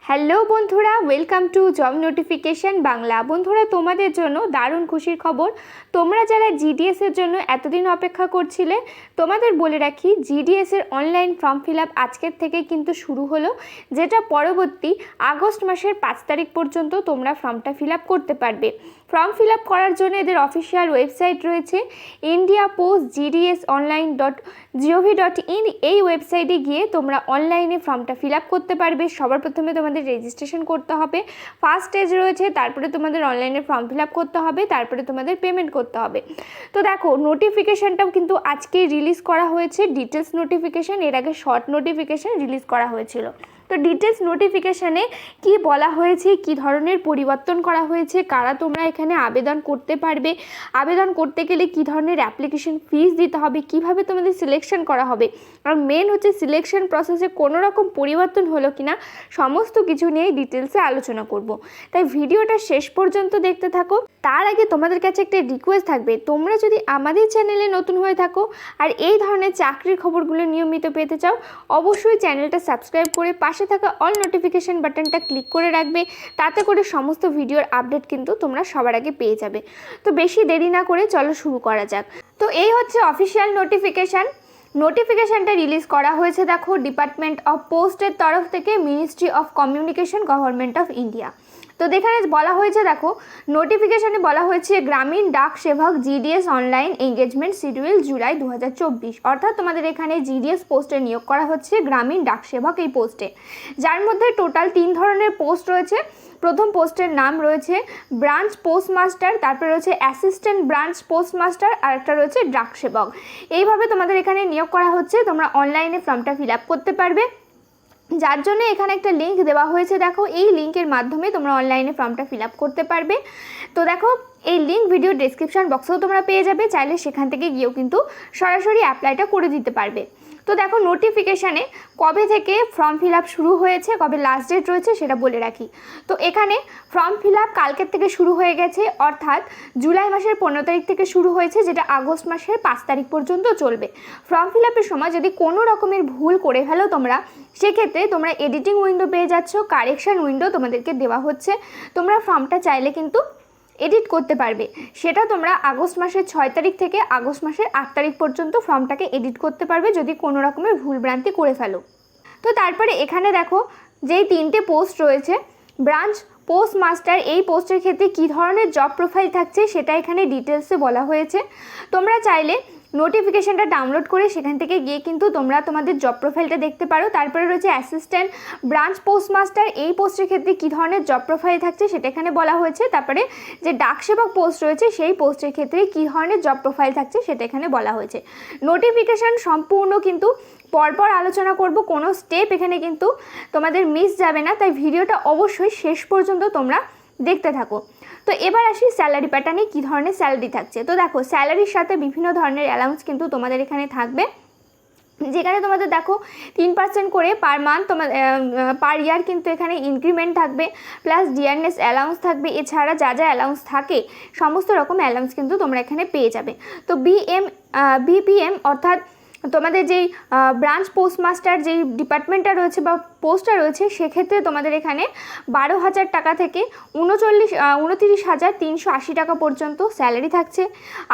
Hello বন্ধুরা, welcome to job notification Bangla. বন্ধুরা, তোমাদের জন্য দারুণ খুশির খবর। তোমরা যারা জিডিএসের জন্য এতদিন অপেক্ষা করছিলে, তোমাদের বলে রাখি জিডিএসের অনলাইন ফর্ম ফিল আপ আজকের থেকে কিন্তু শুরু হলো, যেটা পরবর্তী আগস্ট মাসের 5 তারিখ পর্যন্ত তোমরা ফর্মটা ফিল আপ করতে পারবে। ফর্ম ফিল আপ করার জন্য এদের অফিসিয়াল ওয়েবসাইট রয়েছে indiapost.gds.online.gov.in। এই ওয়েবসাইটে গিয়ে তোমরা অনলাইনে ফর্মটা ফিল আপ করতে পারবে। সবার প্রথমে তোমাদের রেজিস্ট্রেশন করতে হবে, ফার্স্ট স্টেজ রয়েছে, তারপরে তোমাদের অনলাইনে ফর্ম ফিল আপ করতে হবে, তারপরে তোমাদের পেমেন্ট করতে হবে। তো দেখো, নোটিফিকেশানটাও কিন্তু আজকে রিলিজ করা হয়েছে, ডিটেলস নোটিফিকেশান। এর আগে শর্ট নোটিফিকেশান রিলিজ করা হয়েছিল। তো ডিটেলস নোটিফিকেশানে কি বলা হয়েছে, কি ধরনের পরিবর্তন করা হয়েছে, কারা তোমরা এখানে আবেদন করতে পারবে, আবেদন করতে গেলে কি ধরনের অ্যাপ্লিকেশন ফিস দিতে হবে, কিভাবে তোমাদের সিলেকশন করা হবে, আর মেন হচ্ছে সিলেকশন প্রসেসে কোনো রকম পরিবর্তন হলো কিনা, সমস্ত কিছু নিয়ে ডিটেলসে আলোচনা করব। তাই ভিডিওটা শেষ পর্যন্ত দেখতে থাকো। তার আগে তোমাদের কাছে একটা রিকোয়েস্ট থাকবে, তোমরা যদি আমাদের চ্যানেলে নতুন হয়ে থাকো আর এই ধরনের চাকরির খবরগুলো নিয়মিত পেতে চাও, অবশ্যই চ্যানেলটা সাবস্ক্রাইব করে পাশে থাকা অল নোটিফিকেশান বাটনটা ক্লিক করে রাখবে। তাতে করে সমস্ত ভিডিওর আপডেট কিন্তু তোমরা সবার আগে পেয়ে যাবে। তো বেশি দেরি না করে চলো শুরু করা যাক। তো এই হচ্ছে অফিসিয়াল নোটিফিকেশানটা রিলিজ করা হয়েছে। দেখো, ডিপার্টমেন্ট অফ পোস্টের তরফ থেকে, ministry of communication, government of India. তো এখানে বলা হয়েছে, দেখো নোটিফিকেশানে বলা হয়েছে গ্রামীণ ডাক সেবক GDS online engagement schedule July 2024। অর্থাৎ তোমাদের এখানে জিডিএস পোস্টে নিয়োগ করা হচ্ছে গ্রামীণ ডাক সেবক এই পোস্টে, যার মধ্যে টোটাল 3 ধরনের পোস্ট রয়েছে। প্রথম পোস্টের নাম রয়েছে ব্রাঞ্চ পোস্টমাস্টার, তারপরে রয়েছে অ্যাসিস্ট্যান্ট ব্রাঞ্চ পোস্টমাস্টার, আর একটা রয়েছে ডাক সেবক। এইভাবে তোমাদের এখানে নিয়োগ করা হচ্ছে। তোমরা অনলাইনে ফর্মটা ফিল আপ করতে পারবে, যার জন্য এখানে একটা লিঙ্ক দেওয়া হয়েছে। দেখো, এই লিঙ্কের মাধ্যমে তোমরা অনলাইনে ফর্মটা ফিল আপ করতে পারবে। তো দেখো, এই লিঙ্ক ভিডিও ডেসক্রিপশন বক্সেও তোমরা পেয়ে যাবে, চাইলে সেখান থেকে গিয়েও কিন্তু সরাসরি অ্যাপ্লাইটা করে দিতে পারবে। তো দেখো, নোটিফিকেশানে কবে থেকে ফর্ম ফিল আপ শুরু হয়েছে, কবে লাস্ট ডেট রয়েছে সেটা বলে রাখি। তো এখানে ফর্ম ফিল আপ কালকের থেকে শুরু হয়ে গেছে, অর্থাৎ জুলাই মাসের 15 তারিখ থেকে শুরু হয়েছে, যেটা আগস্ট মাসের 5 তারিখ পর্যন্ত চলবে। ফর্ম ফিল আপের সময় যদি কোনো রকমের ভুল করে ফেলো তোমরা, সেক্ষেত্রে তোমরা এডিটিং উইন্ডো পেয়ে যাচ্ছ, কারেকশান উইন্ডো তোমাদেরকে দেওয়া হচ্ছে। তোমরা ফর্মটা চাইলে কিন্তু এডিট করতে পারবে। সেটা তোমরা আগস্ট মাসের 6 তারিখ থেকে আগস্ট মাসের 8 তারিখ পর্যন্ত ফর্মটাকে এডিট করতে পারবে যদি কোনো রকমের ভুলভ্রান্তি করে ফেলো। তো তারপরে এখানে দেখো, যেই 3টে পোস্ট রয়েছে, ব্রাঞ্চ পোস্টমাস্টার, এই পোস্টের ক্ষেত্রে কী ধরনের জব প্রোফাইল থাকছে সেটা এখানে ডিটেলসে বলা হয়েছে। তোমরা চাইলে নোটিফিকেশানটা ডাউনলোড করে সেখান থেকে গিয়ে কিন্তু তোমরা তোমাদের জব প্রোফাইলটা দেখতে পারো। তারপরে রয়েছে অ্যাসিস্ট্যান্ট ব্রাঞ্চ পোস্টমাস্টার, এই পোস্টের ক্ষেত্রে কী ধরনের জব প্রোফাইল থাকছে সেটা এখানে বলা হয়েছে। তারপরে যে ডাকসেবক পোস্ট রয়েছে, সেই পোস্টের ক্ষেত্রে কী ধরনের জব প্রোফাইল থাকছে সেটা এখানে বলা হয়েছে। নোটিফিকেশান সম্পূর্ণ কিন্তু পরপর আলোচনা করব, কোনো স্টেপ এখানে কিন্তু তোমাদের মিস যাবে না, তাই ভিডিওটা অবশ্যই শেষ পর্যন্ত তোমরা দেখতে থাকো। তো এবার আসি স্যালারি প্যাটার্নে, কী ধরনের স্যালারি থাকছে। তো দেখো, স্যালারির সাথে বিভিন্ন ধরনের অ্যালাউন্স কিন্তু তোমাদের এখানে থাকবে, যেখানে তোমাদের দেখো 3% করে পার মান্থ তোমার পার ইয়ার কিন্তু এখানে ইনক্রিমেন্ট থাকবে, প্লাস ডিয়ারনেস অ্যালাউন্স থাকবে। এছাড়া যা যা অ্যালাউন্স থাকে সমস্ত রকম অ্যালাউন্স কিন্তু তোমরা এখানে পেয়ে যাবে। তো বিপিএম অর্থাৎ তোমাদের যেই ব্রাঞ্চ পোস্টমাস্টার যেই ডিপার্টমেন্টটা রয়েছে বা পোস্টটা রয়েছে, সেক্ষেত্রে তোমাদের এখানে 12,000 টাকা থেকে 29,380 টাকা পর্যন্ত স্যালারি থাকছে।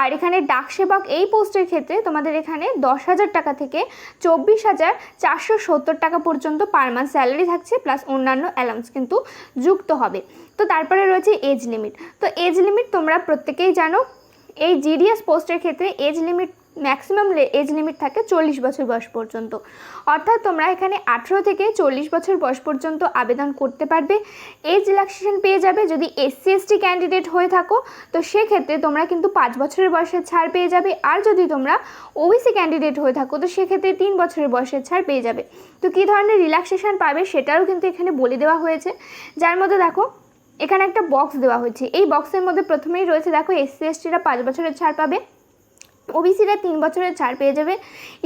আর এখানে ডাকসেবক এই পোস্টের ক্ষেত্রে তোমাদের এখানে 10,000 টাকা থেকে 24,470 টাকা পর্যন্ত পার মান্থ স্যালারি থাকছে, প্লাস অন্যান্য অ্যালাউন্স কিন্তু যুক্ত হবে। তো তারপরে রয়েছে এজ লিমিট। তো এজ লিমিট তোমরা প্রত্যেকেই জানো, এই জিডিএস পোস্টের ক্ষেত্রে age limit maximum age limit থাকে 40 বছর বয়স পর্যন্ত। অর্থাৎ তোমরা এখানে 18 থেকে 40 বছর বয়স পর্যন্ত আবেদন করতে পারবে। এজ রিল্যাক্সেশন পেয়ে যাবে যদি SC ST ক্যান্ডিডেট হয়ে থাকো, তো সেক্ষেত্রে তোমরা কিন্তু 5 বছরের বয়সের ছাড় পেয়ে যাবে। আর যদি তোমরা OBC ক্যান্ডিডেট হয়ে থাকো, তো সেক্ষেত্রে 3 বছরের বয়সের ছাড় পেয়ে যাবে। তো কী ধরনের রিল্যাক্সেশন পাবে সেটাও কিন্তু এখানে বলে দেওয়া হয়েছে, যার মধ্যে দেখো এখানে একটা বক্স দেওয়া হয়েছে। এই বক্সের মধ্যে প্রথমেই রয়েছে, দেখো SC STরা 5 বছরের ছাড় পাবে, ওবিসিরা 3 বছরের ছাড় পেয়ে যাবে।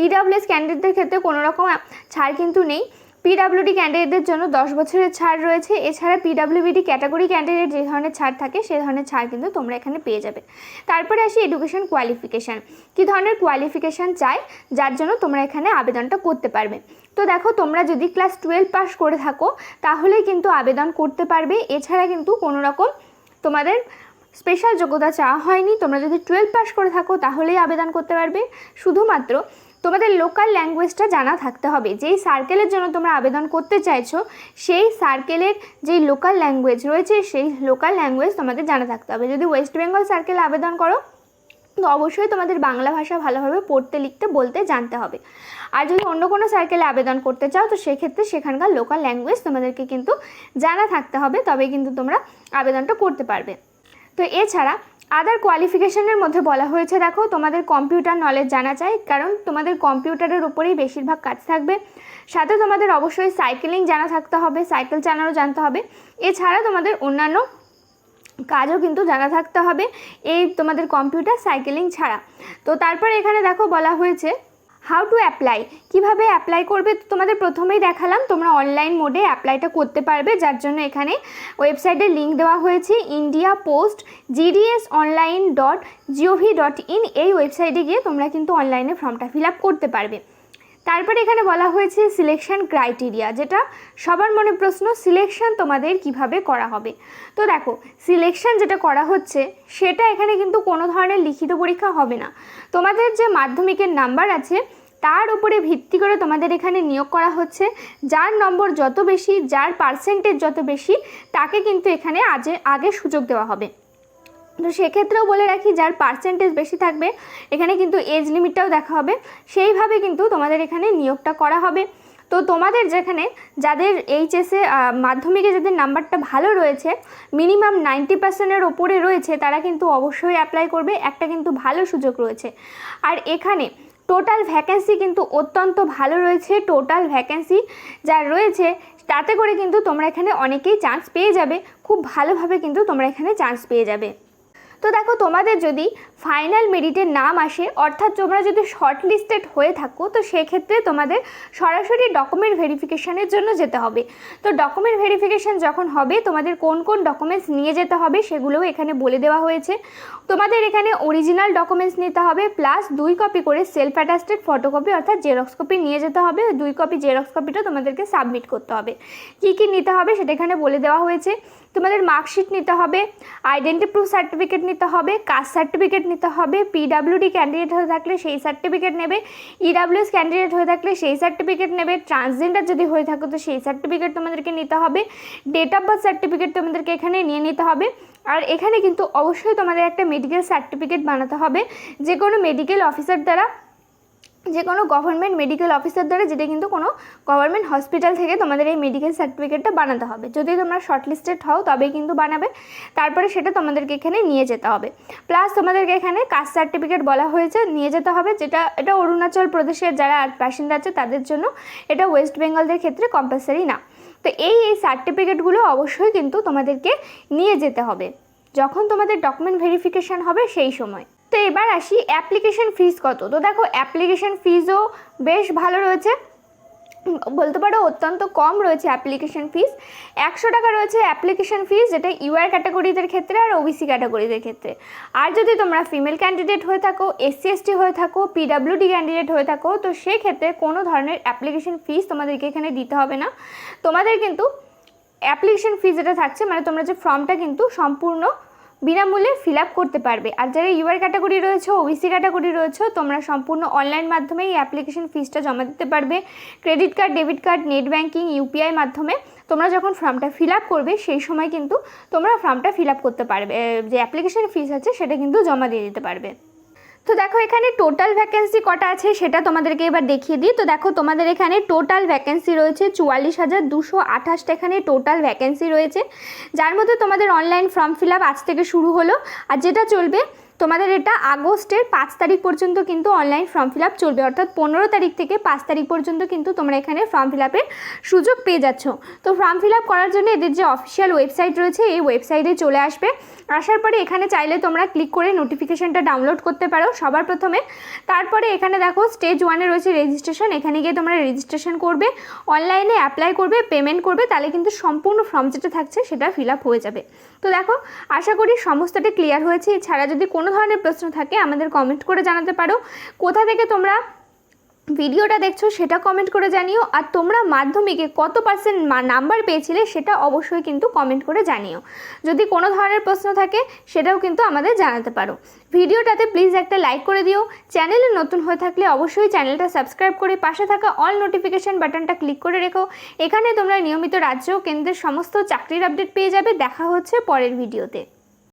EWS ক্যান্ডিডেটদের ক্ষেত্রে কোনো রকম ছাড় কিন্তু নেই। পিডাব্লিউডি ক্যান্ডিডেটদের জন্য 10 বছরের ছাড় রয়েছে। এছাড়া পিডাব্লিউবিডি ক্যাটাগরি ক্যান্ডিডেট যে ধরনের ছাড় থাকে সেই ধরনের ছাড় কিন্তু তোমরা এখানে পেয়ে যাবে। তারপরে আসি এডুকেশন কোয়ালিফিকেশান, কী ধরনের কোয়ালিফিকেশান চাই যার জন্য তোমরা এখানে আবেদনটা করতে পারবে। তো দেখো, তোমরা যদি ক্লাস 12 পাস করে থাকো তাহলেই কিন্তু আবেদন করতে পারবে। এছাড়া কিন্তু কোনো রকম তোমাদের স্পেশাল যোগ্যতা চাওয়া হয়নি। তোমরা যদি 12 পাস করে থাকো তাহলেই আবেদন করতে পারবে। শুধুমাত্র তোমাদের লোকাল ল্যাঙ্গুয়েজটা জানা থাকতে হবে। যেই সার্কেলের জন্য তোমরা আবেদন করতে চাইছো সেই সার্কেলের যেই লোকাল ল্যাঙ্গুয়েজ রয়েছে সেই লোকাল ল্যাঙ্গুয়েজ তোমাদের জানা থাকতে হবে। যদি ওয়েস্ট বেঙ্গল সার্কেলে আবেদন করো তো অবশ্যই তোমাদের বাংলা ভাষা ভালোভাবে পড়তে, লিখতে, বলতে জানতে হবে। আর যদি অন্য কোনো সার্কেলে আবেদন করতে চাও তো সেক্ষেত্রে সেখানকার লোকাল ল্যাঙ্গুয়েজ তোমাদেরকে কিন্তু জানা থাকতে হবে, তবেই কিন্তু তোমরা আবেদনটা করতে পারবে। তো এছাড়া আদার কোয়ালিফিকেশনের মধ্যে বলা হয়েছে, দেখো তোমাদের কম্পিউটার নলেজ জানা চাই, কারণ তোমাদের কম্পিউটারের উপরেই বেশিরভাগ কাজ থাকবে। সাথে তোমাদের অবশ্যই সাইকেলিং জানা থাকতে হবে, সাইকেল চালানো জানতে হবে। এছাড়া তোমাদের অন্যান্য কাজও কিন্তু জানা থাকতে হবে এই তোমাদের কম্পিউটার সাইকেলিং ছাড়া। তো তারপরে এখানে দেখো বলা হয়েছে হাউ টু অ্যাপ্লাই, কীভাবে অ্যাপ্লাই করবে। তো তোমাদের প্রথমেই দেখালাম তোমরা অনলাইন মোডে অ্যাপ্লাইটা করতে পারবে, যার জন্য এখানে ওয়েবসাইটের লিঙ্ক দেওয়া হয়েছে indiapost.gds.online.gov.in। এই ওয়েবসাইটে গিয়ে তোমরা কিন্তু অনলাইনে ফর্মটা ফিল আপ করতে পারবে। তারপরে এখানে বলা হয়েছে সিলেকশন ক্রাইটেরিয়া, যেটা সবার মনে প্রশ্ন, সিলেকশন তোমাদের কিভাবে করা হবে। তো দেখো, সিলেকশন যেটা করা হচ্ছে সেটা এখানে কিন্তু কোনো ধরনের লিখিত পরীক্ষা হবে না। তোমাদের যে মাধ্যমিকের নাম্বার আছে তার উপরে ভিত্তি করে তোমাদের এখানে নিয়োগ করা হচ্ছে। যার নম্বর যত বেশি, যার পার্সেন্টেজ যত বেশি, তাকে কিন্তু এখানে আগে সুযোগ দেওয়া হবে। তো সেক্ষেত্রেও বলে রাখি, যার পার্সেন্টেজ বেশি থাকবে এখানে কিন্তু এজ লিমিটটাও দেখা হবে, সেইভাবে কিন্তু তোমাদের এখানে নিয়োগটা করা হবে। তো তোমাদের যেখানে যাদের এইচএসে মাধ্যমিকে যাদের নাম্বারটা ভালো রয়েছে, মিনিমাম 90%-এর ওপরে রয়েছে, তারা কিন্তু অবশ্যই অ্যাপ্লাই করবে, একটা কিন্তু ভালো সুযোগ রয়েছে। আর এখানে টোটাল ভ্যাকেন্সি কিন্তু অত্যন্ত ভালো রয়েছে। টোটাল ভ্যাকেন্সি যা রয়েছে তাতে করে কিন্তু তোমরা এখানে অনেকেই চান্স পেয়ে যাবে, খুব ভালোভাবে কিন্তু তোমরা এখানে চান্স পেয়ে যাবে। তো দেখো, তোমাদের যদি ফাইনাল মেরিটের নাম আসে, অর্থাৎ তোমরা যদি শর্ট লিস্টেড হয়ে থাকো, তো সেক্ষেত্রে তোমাদের সরাসরি ডকুমেন্ট ভেরিফিকেশানের জন্য যেতে হবে। তো ডকুমেন্ট ভেরিফিকেশান যখন হবে, তোমাদের কোন কোন ডকুমেন্টস নিয়ে যেতে হবে সেগুলোও এখানে বলে দেওয়া হয়েছে। তোমাদের এখানে অরিজিনাল ডকুমেন্টস নিতে হবে, প্লাস 2 কপি করে সেলফ অ্যাটাস্টেড ফটোকপি অর্থাৎ জেরক্স কপি নিয়ে যেতে হবে। 2 কপি জেরক্স কপিটা তোমাদেরকে সাবমিট করতে হবে। কী কী নিতে হবে সেটা এখানে বলে দেওয়া হয়েছে। তোমাদের মার্কশিট নিতে হবে, আইডেন্টি প্রুফ সার্টিফিকেট নিতে হবে, কাস্ট সার্টিফিকেট নিতে হবে, পিডাব্লিউডি ক্যান্ডিডেট হয়ে থাকলে সেই সার্টিফিকেট নেবে, ইডাব্লিউএস ক্যান্ডিডেট হয়ে থাকলে সেই সার্টিফিকেট নেবে, ট্রান্সজেন্ডার যদি হয়ে থাকো তো সেই সার্টিফিকেট তোমাদেরকে নিতে হবে, ডেট অফ বার্থ সার্টিফিকেট তোমাদেরকে এখানে নিয়ে নিতে হবে। আর এখানে কিন্তু অবশ্যই তোমাদের একটা মেডিকেল সার্টিফিকেট বানাতে হবে, যে কোনো মেডিকেল অফিসার দ্বারা, যে কোনো গভর্নমেন্ট মেডিকেল অফিসার দ্বারা, যেটা কিন্তু কোনো গভর্নমেন্ট হসপিটাল থেকে তোমাদের এই মেডিকেল সার্টিফিকেটটা বানাতে হবে। যদি তোমরা শর্টলিস্টেড হও তবেই কিন্তু বানাবে, তারপরে সেটা তোমাদেরকে এখানে নিয়ে যেতে হবে। প্লাস তোমাদেরকে এখানে কাস্ট সার্টিফিকেট বলা হয়েছে নিয়ে যেতে হবে, এটা অরুণাচল প্রদেশের যারা বাসিন্দা আছে তাদের জন্য, এটা ওয়েস্ট বেঙ্গলদের ক্ষেত্রে কম্পালসারি না। তো এই সার্টিফিকেটগুলো অবশ্যই কিন্তু তোমাদেরকে নিয়ে যেতে হবে যখন তোমাদের ডকুমেন্ট ভেরিফিকেশান হবে সেই সময়। তো এবার আসি অ্যাপ্লিকেশন ফিস কত। তো দেখো, অ্যাপ্লিকেশন ফিসও বেশ ভালো রয়েছে, বলতে পারো অত্যন্ত কম রয়েছে অ্যাপ্লিকেশন ফিস। 100 টাকা রয়েছে অ্যাপ্লিকেশন ফিস, যেটা ইউআর ক্যাটাগরিদের ক্ষেত্রে আর ওবিসি ক্যাটাগরিদের ক্ষেত্রে। আর যদি তোমরা ফিমেল ক্যান্ডিডেট হয়ে থাকো, এসসি এসটি হয়ে থাকো, পিডাব্লিউডি ক্যান্ডিডেট হয়ে থাকো, তো সেই ক্ষেত্রে কোনো ধরনের অ্যাপ্লিকেশন ফিস তোমাদেরকে এখানে দিতে হবে না। তোমাদের কিন্তু অ্যাপ্লিকেশন ফিস যেটা থাকছে, মানে তোমরা যে ফর্মটা কিন্তু সম্পূর্ণ বিনামূল্যে ফিল আপ করতে পারবে। আর যারা ইউআর ক্যাটাগরি রয়েছে, ওবিসি ক্যাটাগরি রয়েছে, তোমরা সম্পূর্ণ অনলাইন মাধ্যমে এই অ্যাপ্লিকেশন ফিসটা জমা দিতে পারবে। Credit card, debit card, net banking, UPI মাধ্যমে তোমরা যখন ফর্মটা ফিল আপ করবে সেই সময় কিন্তু তোমরা ফর্মটা ফিল আপ করতে পারবে, যে অ্যাপ্লিকেশন ফিস আছে সেটা কিন্তু জমা দিয়ে দিতে পারবে। তো দেখো, এখানে টোটাল ভ্যাকেন্সি কটা আছে সেটা তোমাদেরকে এবার দেখিয়ে দিই। তো দেখো, তোমাদের এখানে টোটাল ভ্যাকেন্সি রয়েছে 44,228টা এখানে টোটাল ভ্যাকেন্সি রয়েছে, যার মধ্যে তোমাদের অনলাইন ফর্ম ফিল আপ আজ থেকে শুরু হলো, আর যেটা চলবে তোমাদের এটা আগস্টের 5 তারিখ পর্যন্ত কিন্তু অনলাইন ফর্ম ফিল আপ চলবে, অর্থাৎ 15 তারিখ থেকে 5 তারিখ পর্যন্ত কিন্তু তোমরা এখানে ফর্ম ফিল আপের সুযোগ পেয়ে যাচ্ছ। তো ফর্ম ফিল আপ করার জন্য এদের যে অফিসিয়াল ওয়েবসাইট রয়েছে এই ওয়েবসাইটে চলে আসবে। আসার পরে এখানে চাইলে তোমরা ক্লিক করে নোটিফিকেশনটা ডাউনলোড করতে পারো সবার প্রথমে। তারপরে এখানে দেখো স্টেজ 1-এ রয়েছে রেজিস্ট্রেশন, এখানে গিয়ে তোমরা রেজিস্ট্রেশন করবে, অনলাইনে অ্যাপ্লাই করবে, পেমেন্ট করবে, তাহলে কিন্তু সম্পূর্ণ ফর্ম যেটা থাকছে সেটা ফিল আপ হয়ে যাবে। তো দেখো আশা করি সমস্তটা ক্লিয়ার হয়েছে। এছাড়া যদি কোনো ধরনের প্রশ্ন থাকে আমাদের কমেন্ট করে জানাতে পারো। কোথা থেকে তোমরা ভিডিওটা দেখছো সেটা কমেন্ট করে জানিও। আর তোমরা মাধ্যমিকে কত পার্সেন্ট নাম্বার পেয়েছিলে সেটা অবশ্যই কিন্তু কমেন্ট করে জানিও। যদি কোনো ধরনের প্রশ্ন থাকে সেটাও কিন্তু আমাদের জানাতে পারো। ভিডিওটাতে প্লিজ একটা লাইক করে দিও। চ্যানেলে নতুন হয়ে থাকলে অবশ্যই চ্যানেলটা সাবস্ক্রাইব করে পাশে থাকা অল নোটিফিকেশান বাটনটা ক্লিক করে রেখো। এখানে তোমরা নিয়মিত রাজ্য ও কেন্দ্রের সমস্ত চাকরির আপডেট পেয়ে যাবে। দেখা হচ্ছে পরের ভিডিওতে।